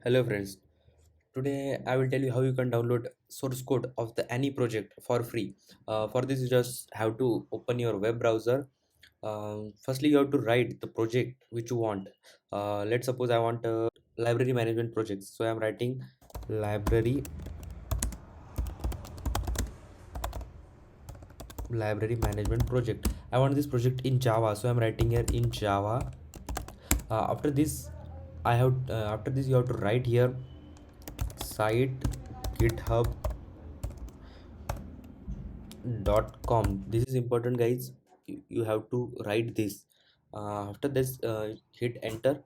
Hello friends. Today I will tell you how you can download source code of the any project for free. For this you just have to open your web browser. Firstly you have to write the project which you want. Let's suppose I want a library management project. So I am writing library management project. I want this project in Java. So I'm writing here in Java. After this after this you have to write here site github.com. This is important guys. You have to write this. After this hit enter.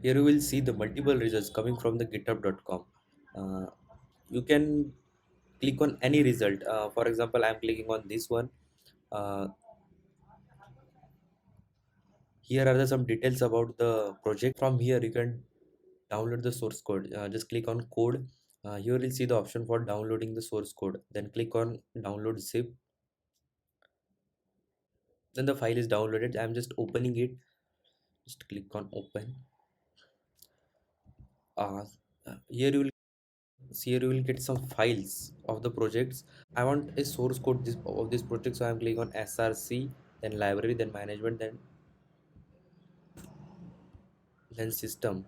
Here you will see the multiple results coming from the github.com. uh, you can click on any result. For example, I'm clicking on this one. uh, Here are some details about the project. From here you can download the source code. Just click on code. Here you'll see the option for downloading the source code, then click on download zip. Then the file is downloaded. I'm just opening it. Just click on open. uh, here you will get some files of the projects. I want a source code of this project, so I'm clicking on src, then library, then management, then system.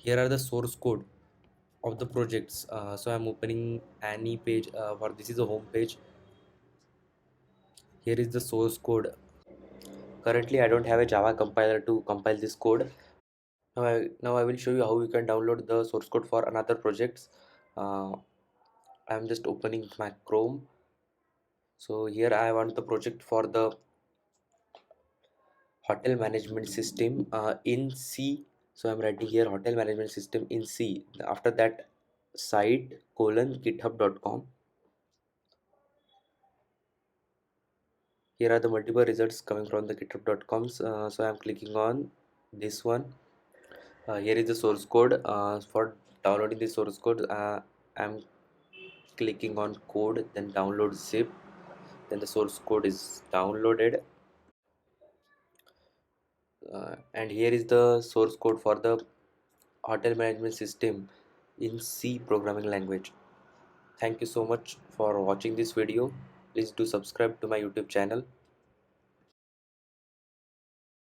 Here are the source code of the projects. So I'm opening any page. For this is a home page. Here is the source code. Currently I don't have a Java compiler to compile this code. Now I will show you how you can download the source code for another projects. uh, I'm just opening my Chrome. So here I want the project for the hotel management system in C. So I'm writing here hotel management system in C. After that, site colon github.com. Here are the multiple results coming from the github.com. So I'm clicking on this one. Here is the source code. For downloading the source code, I'm clicking on code, then download zip. Then the source code is downloaded. And here is the source code for the hotel management system in C programming language. Thank you so much for watching this video. Please do subscribe to my YouTube channel.